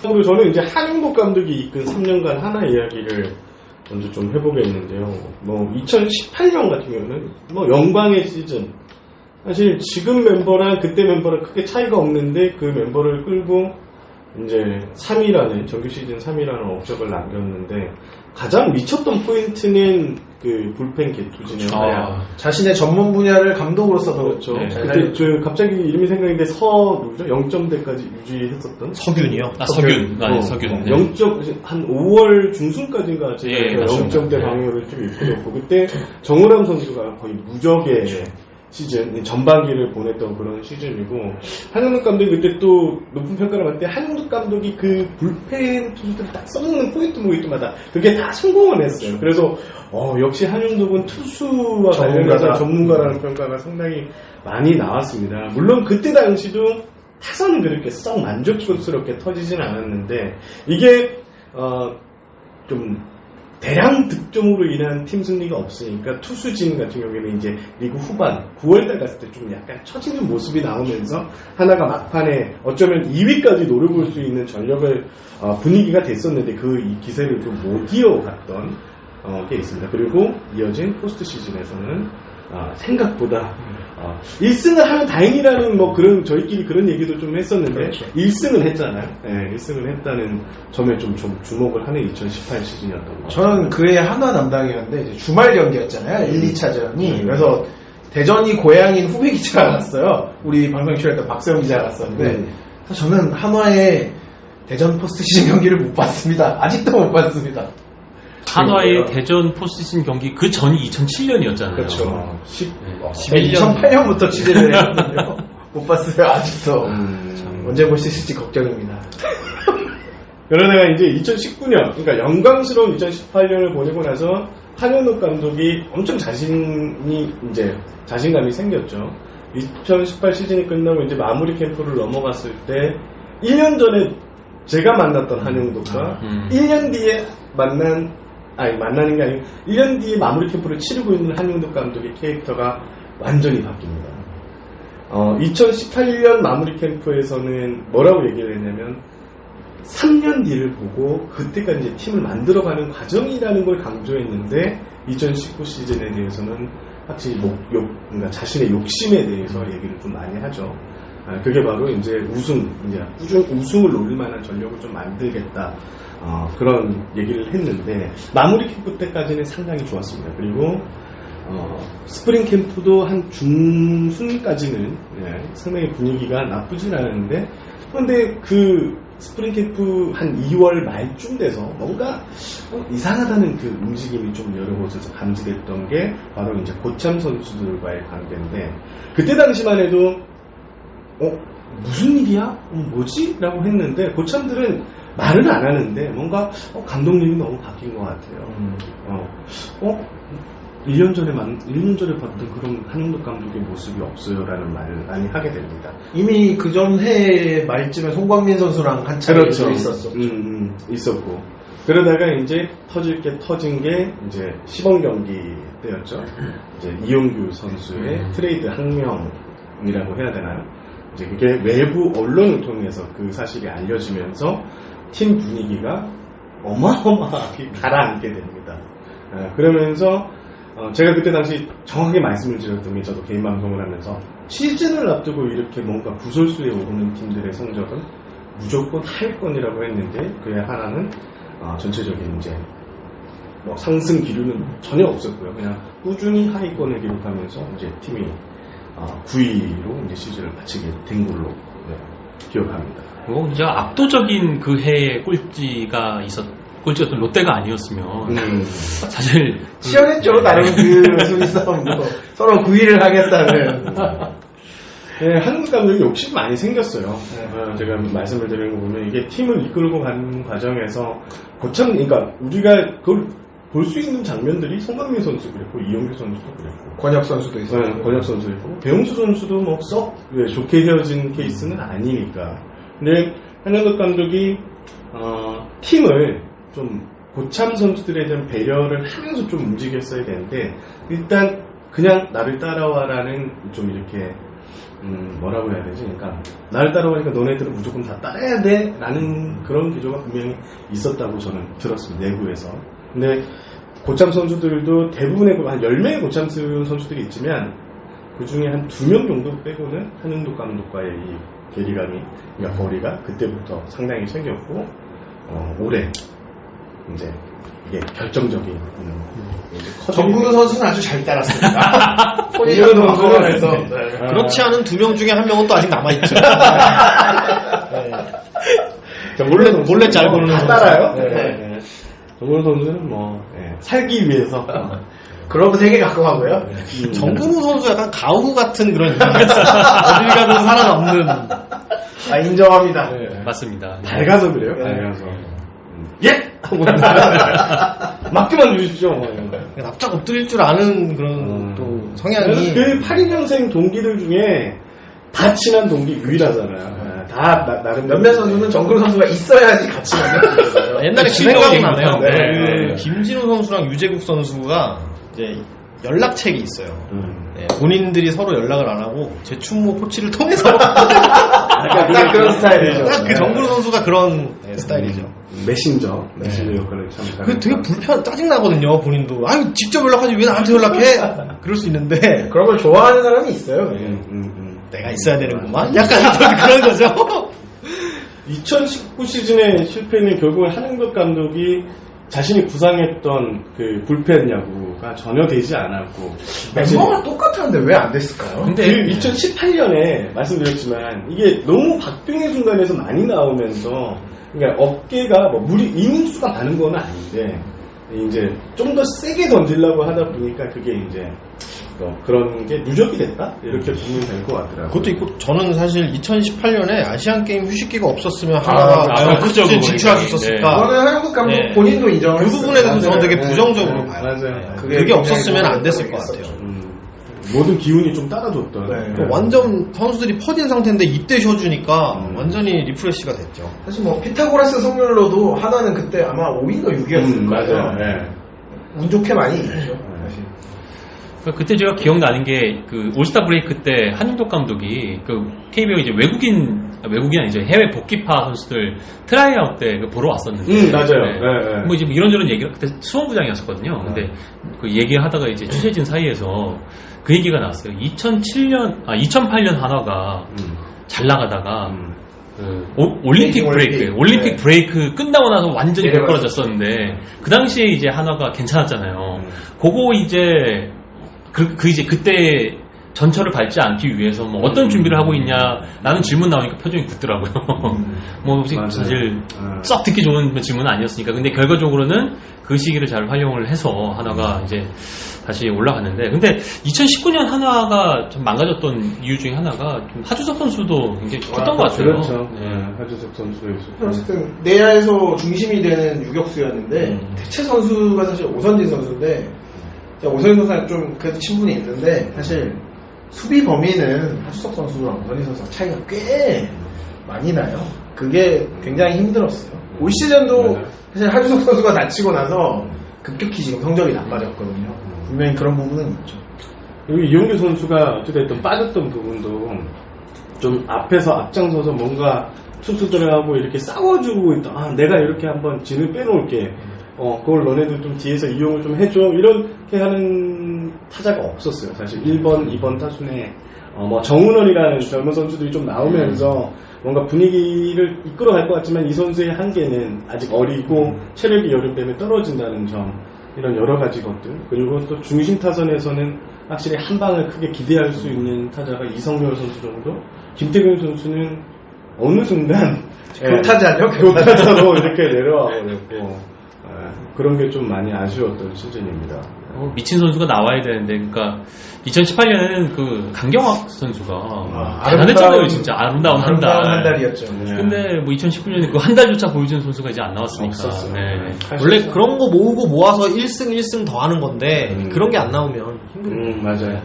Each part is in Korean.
그리고 저는 이제 한용복 감독이 이끈 3년간 하나 이야기를 먼저 좀 해보겠는데요. 2018년 같은 경우는 영광의 시즌. 사실 지금 멤버랑 그때 멤버랑 크게 차이가 없는데 그 멤버를 끌고 이제 3위라는 정규 시즌 3위라는 업적을 남겼는데 가장 미쳤던 포인트는 그 불펜 개투지네요. 자신의 전문 분야를 감독으로서도 그렇죠. 그때 갑자기 이름이 생각인데 누구죠? 0점대까지 유지했었던 서균이요. 서균. 네. 0한 5월 중순까지인가 제가 0점대 방어를 좀 입혀줬고 그때 정우람 선수가 거의 무적의 시즌, 전반기를 보냈던 그런 시즌이고, 한용덕 감독이 그때 또 높은 평가를 받을 때, 한용덕 감독이 그 불펜 투수들을 딱 써먹는 포인트마다 그게 다 성공을 했어요. 그래서, 역시 한용덕은 투수와 관련해서 전문가라는 평가가 상당히 많이 나왔습니다. 물론 그때 당시도 타선은 그렇게 썩 만족스럽게 터지진 않았는데, 이게, 좀, 대량 득점으로 인한 팀 승리가 없으니까 투수진 같은 경우에는 이제 리그 후반 9월달 갔을 때 좀 약간 처지는 모습이 나오면서 하나가 막판에 어쩌면 2위까지 노려볼 수 있는 전력을 분위기가 됐었는데 그 기세를 좀 못 이어갔던 게 있습니다. 그리고 이어진 포스트 시즌에서는 생각보다 1승을 하면 다행이라는 그런 저희끼리 그런 얘기도 좀 했었는데 그렇죠. 1승을 했잖아요. 네, 1승을 했다는 점에 좀 주목을 하는 2018 시즌이었던 것 같아요. 저는 그해 하나 담당이었는데 이제 주말 경기였잖아요. 1, 2차전이. 그래서 대전이 고향인 후배 기자가 갔어요. 우리 방송 출연했던 박세영 기자가 갔었는데 저는 한화의 대전 포스트 시즌 경기를 못 봤습니다. 아직도 못 봤습니다. 한화의 대전 포스트시즌 경기 그 전이 2007년이었잖아요. 그렇죠. 2008년부터 취재를 했거든요. 못 봤어요. 아직도. 언제 볼 수 있을지 걱정입니다. 그러다가 이제 2019년, 그러니까 영광스러운 2018년을 보내고 나서 한용덕 감독이 엄청 자신감이 생겼죠. 2018 시즌이 끝나고 이제 마무리 캠프를 넘어갔을 때 1년 전에 제가 만났던 한용덕과 1년 뒤에 만나는 게 아니고 1년 뒤에 마무리 캠프를 치르고 있는 한용덕 감독의 캐릭터가 완전히 바뀝니다. 2018년 마무리 캠프에서는 뭐라고 얘기를 했냐면 3년 뒤를 보고 그때까지 이제 팀을 만들어가는 과정이라는 걸 강조했는데 2019 시즌에 대해서는 확실히 그러니까 자신의 욕심에 대해서 얘기를 좀 많이 하죠. 그게 바로 이제 꾸준히 우승을 노릴 만한 전력을 좀 만들겠다. 그런 얘기를 했는데, 마무리 캠프 때까지는 상당히 좋았습니다. 그리고, 스프링 캠프도 한 중순까지는, 상당히 분위기가 나쁘진 않았는데, 그런데 그 스프링 캠프 한 2월 말쯤 돼서 뭔가 이상하다는 그 움직임이 좀 여러 곳에서 감지됐던 게 바로 이제 고참 선수들과의 관계인데, 그때 당시만 해도 무슨 일이야? 뭐지? 라고 했는데 고참들은 말은 안 하는데 뭔가 감독님이 너무 바뀐 것 같아요. 1년 전에 봤던 그런 한용덕 감독의 모습이 없어요라는 말을 많이 하게 됩니다. 이미 그 전해 말쯤에 송광민 선수랑 한참 그렇죠. 있었었죠. 있었고 그러다가 이제 터진 게 이제 시범 경기 때였죠. 이제 이용규 선수의 트레이드 항명이라고 해야 되나요? 이제 그게 외부 언론을 통해서 그 사실이 알려지면서 팀 분위기가 어마어마하게 가라앉게 됩니다. 그러면서 제가 그때 당시 정확하게 말씀을 드렸던 게 저도 개인 방송을 하면서 시즌을 앞두고 이렇게 뭔가 구설수에 오르는 팀들의 성적은 무조건 하위권이라고 했는데 그의 하나는 전체적인 이제 상승 기류는 전혀 없었고요. 그냥 꾸준히 하위권을 기록하면서 이제 팀이 9위로 이제 시즌을 마치게 된 걸로 기억합니다. 그리고 이제 압도적인 그 해의 꼴찌였던 롯데가 아니었으면 사실 치열했죠. 다른 그 순위 싸움도 서로 9위를 하겠다는. 네, 한국 감독이 욕심이 많이 생겼어요. 제가 말씀을 드리는 거 보면 이게 팀을 이끌고 가는 과정에서 그러니까 우리가 그걸 볼 수 있는 장면들이 송강민 선수 그랬고 이용규 선수도 그랬고 권혁 선수도 있어요. 네, 권혁 선수 있고 배용수 선수도 좋게 헤어진 케이스는 아니니까. 근데 한영덕 감독이 팀을 좀 고참 선수들에 대한 배려를 하면서 좀 움직였어야 되는데 일단 그냥 나를 따라와라는 좀 이렇게 뭐라고 해야 되지? 그러니까 날 따라가니까 너네들은 무조건 다 따라야 돼 라는 그런 기조가 분명히 있었다고 저는 들었습니다. 내부에서. 근데 고참 선수들도 대부분의 한 10명의 고참 선수들이 있지만 그 중에 한 2명 정도 빼고는 한흥독 감독과의 이 괴리감이, 그러니까 거리가 그때부터 상당히 생겼고, 올해 이제 이게 결정적인 정근우 선수는 아주 잘 따랐습니다. 포지션 선수에서 그렇지 않은 2명 중에 1명은 또 아직 남아있죠. 몰래 잘 고르는 다 따라요? 네. 정근우 선수는 살기 위해서 글러브 3개 갖고 가고요. 정근우 선수 약간 가우 같은 그런 어딜 가도 살아남는. 인정합니다. 맞습니다. 밝아서 그래요. 밝아서. 예! 하고 맡기만 주십시오. 납작 엎드릴 줄 아는 그런 또 성향이. 그 82년생 동기들 중에 다 친한 동기 유일하잖아요. 다 나름 몇몇 선수는 정근우 선수가 있어야지 같이 만났어요. 옛날에 그 생각이 나네요. 네. 그 김진우 선수랑 유재국 선수가 이제 연락책이 있어요. 네, 본인들이 서로 연락을 안 하고 제 충무 코치를 통해서 딱 그런 스타일이죠. 딱 그 정근우 선수가 그런 스타일이죠. 메신저 역할을 참 잘해요. 그 되게 짜증 나거든요. 본인도 아유 직접 연락하지 왜 나한테 연락해? 그럴 수 있는데 그런 걸 좋아하는 사람이 있어요. 내가 있어야 되는구만. 약간 그런 거죠. 2019 시즌의 실패는 결국은 한흥덕 감독이 자신이 구상했던 그 불펜 야구가 전혀 되지 않았고 멤버가 똑같았는데 왜 안 됐을까요? 근데 2018년에 말씀드렸지만 이게 너무 박빙의 순간에서 많이 나오면서 그러니까 어깨가 이닝수가 많은 건 아닌데 이제 좀 더 세게 던지려고 하다 보니까 그게 이제 그런 게 누적이 됐다? 이렇게 보면 될 것 같더라고요. 그것도 있고 저는 사실 2018년에 아시안게임 휴식기가 없었으면 하나가 그렇죠. 진출할 수 있었을까. 그거는 한국 감독 네. 본인도 인정을 그 했어요. 부분에 대해서 저는 되게 부정적으로 봐요. 맞아요. 그게 없었으면 안 됐을 것 같아요. 모든 기운이 좀 따라줬던. 네. 완전 선수들이 퍼진 상태인데 이때 쉬어주니까 완전히 리프레시가 됐죠. 사실 피타고라스 성률로도 하나는 그때 아마 5위인가 6위였을 거예요. 맞아요. 네. 운 좋게 많이 이겼죠. 사실. 그때 제가 기억나는 게 그 올스타 브레이크 때 한흥덕 감독이 그 KBO 이제 외국인 아니죠, 해외 복귀파 선수들 트라이아웃 때 보러 왔었는데 맞아요. 네. 네. 뭐 이제 이런저런 얘기를 그때 수원구장이었었거든요. 근데 그 얘기하다가 이제 취재진 사이에서 그 얘기가 나왔어요. 2008년 한화가 잘 나가다가 그 올림픽 브레이크 끝나고 나서 완전히 미끄러졌었는데 그 당시에 이제 한화가 괜찮았잖아요. 그거 이제 이제 그때 전철을 밟지 않기 위해서 뭐 어떤 준비를 하고 있냐라는 질문 나오니까 표정이 굳더라고요. 뭐 사실 썩 듣기 좋은 질문은 아니었으니까. 근데 결과적으로는 그 시기를 잘 활용을 해서 한화가 이제 다시 올라갔는데, 근데 2019년 한화가 좀 망가졌던 이유 중에 하나가 좀 하주석 선수도 굉장히 컸던 것 같아요. 그렇죠. 하주석 선수의 어쨌든 내야에서 중심이 되는 유격수였는데 대체 선수가 사실 오선진 선수인데 오선진 선수랑 좀 그래도 친분이 있는데 사실 수비 범위는 하주석 선수랑 오선진 선수가 차이가 꽤 많이 나요. 그게 굉장히 힘들었어요. 올 시즌도 사실 하주석 선수가 다치고 나서 급격히 지금 성적이 나빠졌거든요. 분명히 그런 부분은 있죠. 여기 이용규 선수가 어찌됐든 빠졌던 부분도 좀 앞장서서 뭔가 투수들하고 이렇게 싸워주고 있다. 내가 이렇게 한번 진을 빼놓을게. 그걸 너네들 좀 뒤에서 이용을 좀 해줘. 이렇게 하는 타자가 없었어요. 사실 1번, 2번 타순에 정은원이라는 젊은 선수들이 좀 나오면서 뭔가 분위기를 이끌어갈 것 같지만 이 선수의 한계는 아직 어리고 체력이 여름 때문에 떨어진다는 점, 이런 여러 가지 것들. 그리고 또 중심 타선에서는 확실히 한 방을 크게 기대할 수 있는 타자가 이성열 선수 정도, 김태균 선수는 어느 순간 교타자로 이렇게 내려와 버렸고 그런 게 좀 많이 아쉬웠던 시즌입니다. 미친 선수가 나와야 되는데, 그러니까 2018년에는 그 강경학 선수가 대단했잖아요. 진짜 아름다운 한 달이었죠. 근데 뭐 2019년에 그 한 달조차 보여주는 선수가 이제 안 나왔으니까. 네. 원래 그런 거 모으고 모아서 1승 더 하는 건데 그런 게 안 나오면 힘들어요. 맞아요.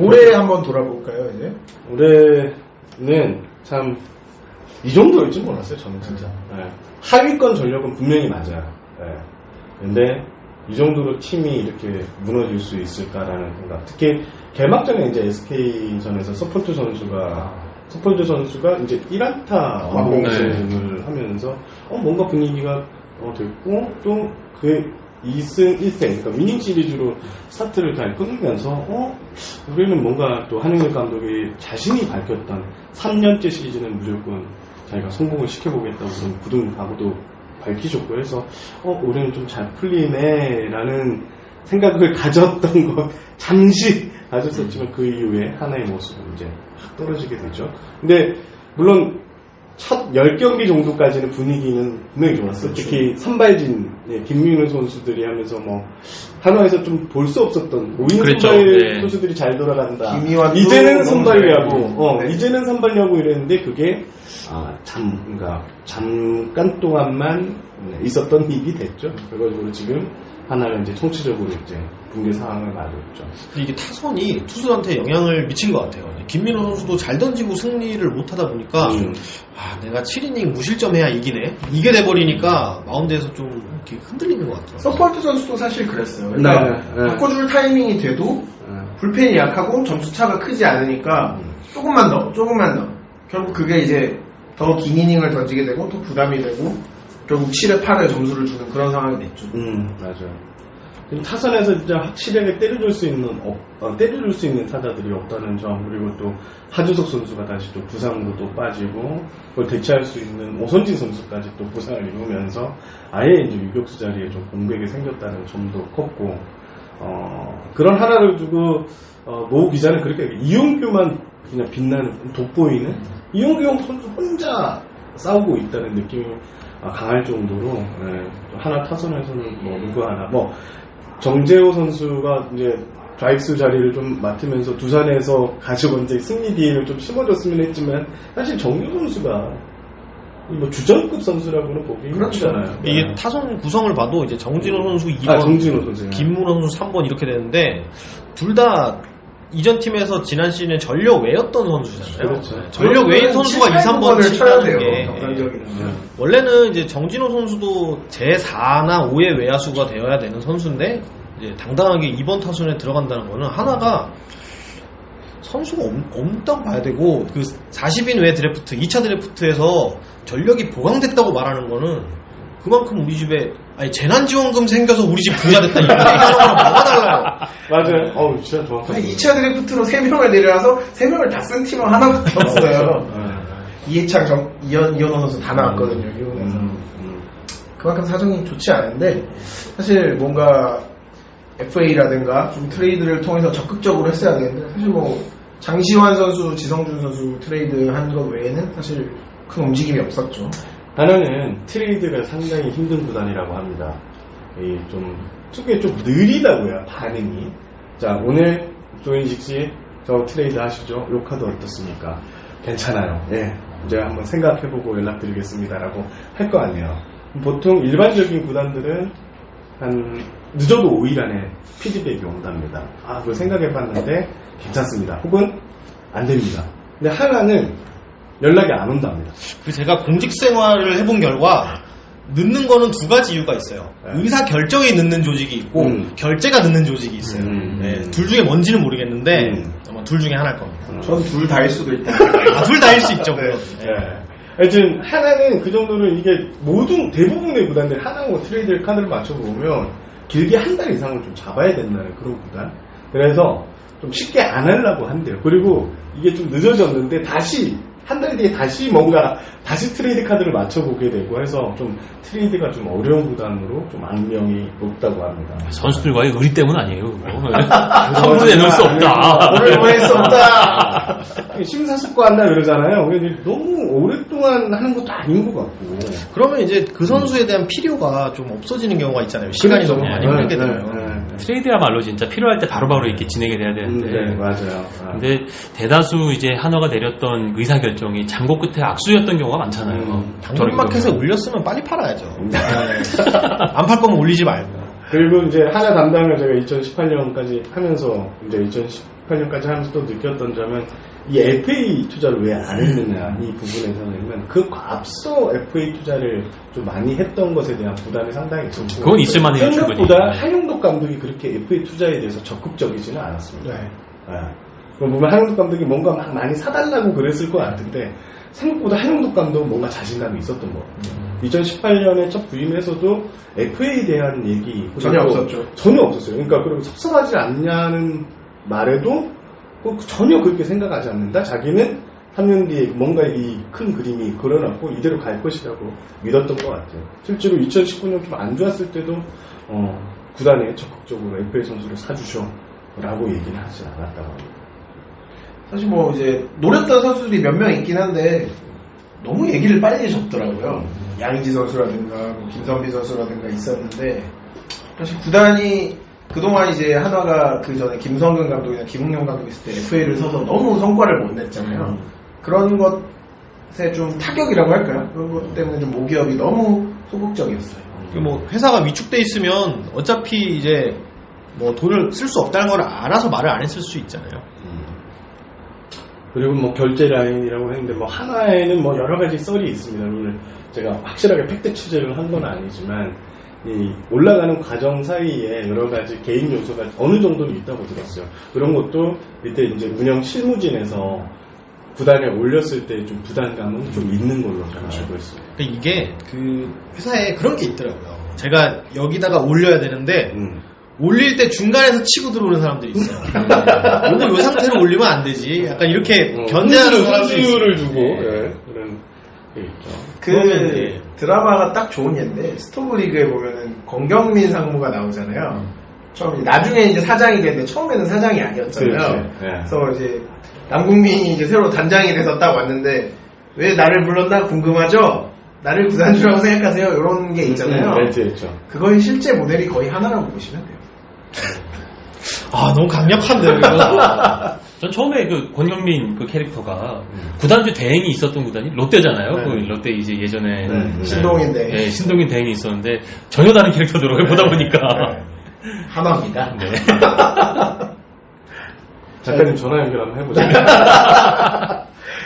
올해 한번 돌아볼까요, 이제? 올해는 참 이 정도일 줄 몰랐어요, 저는 진짜. 하위권 전력은 분명히 맞아요. 근데 이 정도로 팀이 이렇게 무너질 수 있을까라는 생각. 특히 개막전에 이제 SK전에서 서폴트 선수가 이제 1안타 완봉승을 하면서 뭔가 분위기가 됐고 또 그 2승 1승 그러니까 위닝 시리즈로 스타트를 잘 끊으면서 우리는 뭔가 또 한용일 감독이 자신이 밝혔던 3년째 시즌은 무조건 자기가 성공을 시켜보겠다고 그런 굳은 각오도 밝히셨고 해서 올해는 좀 잘 풀리네 라는 생각을 가졌던 것 잠시 가졌었지만 그 이후에 하나의 모습은 이제 확 떨어지게 되죠. 근데 물론 첫 10경기 정도까지는 분위기는 분명히 좋았어요. 특히 선발진 김민우 선수들이 하면서 한화에서 좀 볼 수 없었던 5인 그랬죠. 선발 선수들이 잘 돌아간다. 이제는 선발이하고 이제는 선발이하고 이랬는데 그게 그러니까 잠깐 동안만 있었던 일이 됐죠. 그래가지고 지금 하나는 이제 총체적으로 이제 붕괴 상황을 맞았죠. 이게 타선이 투수한테 영향을 미친 것 같아요. 김민호 선수도 잘 던지고 승리를 못하다 보니까 내가 7이닝 무실점해야 이기네. 이게 돼버리니까 마운드에서 좀 이렇게 흔들리는 것 같아요. 서폴트 선수도 사실 그랬어요. 그러니까 바꿔줄 타이밍이 돼도 불펜이 약하고 점수차가 크지 않으니까 조금만 더. 결국 그게 이제 더 긴 이닝을 던지게 되고 또 부담이 되고 결국 7회 8회 점수를 주는 그런 상황이 됐죠. 맞아요. 타선에서 진짜 확실하게 때려줄 수 있는 타자들이 없다는 점, 그리고 또 하주석 선수가 다시 또 부상으로 또 빠지고, 그걸 대체할 수 있는 오선진 선수까지 또 부상을 입으면서 아예 이제 유격수 자리에 좀 공백이 생겼다는 점도 컸고, 그런 하나를 두고, 노 기자는 그렇게 이용규만 그냥 빛나는, 돋보이는, 이용규 선수 혼자 싸우고 있다는 느낌이 강할 정도로, 하나 타선에서는 누구 하나, 정재호 선수가 이제 좌익수 자리를 좀 맡으면서 두산에서 가지고 이제 승리 뒤를 좀 심어줬으면 했지만 사실 정유 선수가 주전급 선수라고는 보기 힘들잖아요. 이게 타선 구성을 봐도 이제 정진호 선수 2번, 정진호 선수, 김문호 선수 3번 이렇게 되는데 둘 다 이전 팀에서 지난 시즌에 전력 외였던 선수잖아요. 그렇죠. 전력 외인 선수가 2, 3번을 쳐야 친다는 돼요. 게 원래는 이제 정진호 선수도 제4나 5의 외야수가 되어야 되는 선수인데 이제 당당하게 2번 타순에 들어간다는 거는 하나가 선수가 없다고 봐야 되고 그 40인 외 드래프트 2차 드래프트에서 전력이 보강됐다고 말하는 거는 그만큼 우리 집에 재난지원금 생겨서 우리 집 부자 됐다 이런 얘기하는 거랑 뭐가 달라요. 맞아요. 진짜 정확하게. 2차 드래프트로 3명을 내려와서 3명을 다 쓴 팀은 하나밖에 없어요. 이해창, 이현호 선수 다 나왔거든요. 미국에서. 그만큼 사정이 좋지 않은데 사실 뭔가 FA라든가 좀 트레이드를 통해서 적극적으로 했어야 되는데 사실 장시환 선수, 지성준 선수 트레이드 한 것 외에는 사실 큰 움직임이 없었죠. 하나는 트레이드가 상당히 힘든 구단이라고 합니다. 특히 좀 느리다고요, 반응이. 자, 오늘 조인식 씨, 저 트레이드 하시죠? 요 카드 어떻습니까? 괜찮아요. 이제 한번 생각해보고 연락드리겠습니다라고 할 거 아니에요. 보통 일반적인 구단들은 늦어도 5일 안에 피드백이 온답니다. 그걸 생각해봤는데 괜찮습니다. 혹은 안 됩니다. 근데 하나는 연락이 안 온답니다. 제가 공직 생활을 해본 결과 늦는 거는 두 가지 이유가 있어요. 의사 결정이 늦는 조직이 있고 결제가 늦는 조직이 있어요. 둘 중에 뭔지는 모르겠는데 아마 둘 중에 하나일 겁니다. 전 둘 다일 수도 있다. 둘 다일 수 있죠. 하여튼 하나는 그 정도는 이게 대부분의 구단들 하나하고 트레이드 카드를 맞춰보면 길게 한 달 이상을 좀 잡아야 된다는 그런 구단. 그래서 좀 쉽게 안 하려고 한대요. 그리고 이게 좀 늦어졌는데 한 달 뒤에 다시 트레이드 카드를 맞춰보게 되고 해서 좀 트레이드가 좀 어려운 구단으로 좀 악명이 높다고 합니다. 선수들과의 의리 때문 아니에요. 함부로 내놓을 수 없다. 오래 수 없다. 심사숙고한다 그러잖아요. 너무 오랫동안 하는 것도 아닌 것 같고. 그러면 이제 그 선수에 대한 필요가 좀 없어지는 경우가 있잖아요. 시간이 그렇죠. 너무 많이 걸리게 되면. 트레이드야말로 진짜 필요할 때 바로바로 이렇게 진행이 돼야 되는데. 맞아요. 근데 대다수 이제 한화가 내렸던 의사결정이 장고 끝에 악수였던 경우가 많잖아요. 당근마켓에 올렸으면 빨리 팔아야죠. 안 팔 거면 올리지 말고. 그리고 이제 하나 담당을 제가 2018년까지 하면서 이제 2018년까지 하면서 또 느꼈던 점은 이 FA 투자를 왜 안 했느냐 이 부분에서는 그 앞서 FA 투자를 좀 많이 했던 것에 대한 부담이 상당히 있었고 그건 있을만해요. 생각보다 한용덕 감독이 그렇게 FA 투자에 대해서 적극적이지는 않았습니다. 그럼 보면 한영덕 감독이 뭔가 막 많이 사달라고 그랬을 것 같은데 생각보다 한영덕 감독은 뭔가 자신감이 있었던 것 같아요. 2018년에 첫 부임에서도 FA에 대한 얘기 전혀 없었죠. 전혀 없었어요. 그러니까 그리고 섭섭하지 않냐는 말에도 전혀 그렇게 생각하지 않는다. 자기는 3년 뒤에 뭔가 이 큰 그림이 그려놨고 이대로 갈 것이라고 믿었던 것 같아요. 실제로 2019년 좀 안 좋았을 때도 구단에 적극적으로 FA 선수를 사주셔라고 얘기는 하지 않았다고 합니다. 사실 뭐 이제 노렸던 선수들이 몇 명 있긴 한데 너무 얘기를 빨리 접더라고요. 양의지 선수라든가 뭐 김선비 선수라든가 있었는데 사실 구단이 그동안 이제 한화가 그 전에 김성근 감독이나 김웅영 감독 있을 때 FA를 서서 너무 성과를 못 냈잖아요. 그런 것에 좀 타격이라고 할까요? 그런 것 때문에 좀 모기업이 너무 소극적이었어요. 뭐 회사가 위축돼 있으면 어차피 이제 뭐 돈을 쓸 수 없다는 걸 알아서 말을 안 했을 수 있잖아요. 그리고 뭐 결제 라인이라고 했는데 뭐 하나에는 뭐 여러 가지 썰이 있습니다. 오늘 제가 확실하게 팩트 취재를 한 건 아니지만 이 올라가는 과정 사이에 여러 가지 개인 요소가 어느 정도는 있다고 들었어요. 그런 것도 이때 이제 운영 실무진에서 구단에 올렸을 때 좀 부담감은 좀 있는 걸로 저는 알고 있습니다. 근데 이게 그 회사에 그런 게 있더라고요. 제가 여기다가 올려야 되는데 올릴 때 중간에서 치고 들어오는 사람들이 있어요. 이거 이 상태로 올리면 안 되지. 약간 이렇게 견제하는 사람들이 있어요. 를 주고 그런 게 있죠. 그러면 이제 드라마가 딱 좋은 예인데 스토브리그에 보면은 권경민 상무가 나오잖아요. 처음 나중에 이제 사장이 됐는데 처음에는 사장이 아니었잖아요. 그래서 이제 남궁민이 이제 새로 단장이 돼서 딱 왔는데 왜 나를 불렀나 궁금하죠? 나를 구단주라고 생각하세요? 이런 게 있잖아요. 멘트였죠. 그거의 실제 모델이 거의 하나라고 보시면 돼요. 아 너무 강력한데요 이거. 전 처음에 그 권경민 그 캐릭터가 구단주 대행이 있었던 구단이 롯데잖아요. 그 롯데 이제 예전에 신동인 대행. 네, 신동인 대행이 있었는데 전혀 다른 캐릭터더라고요. 보다 보니까. 하나입니다. 작가님 전화 연결 한번 해보자.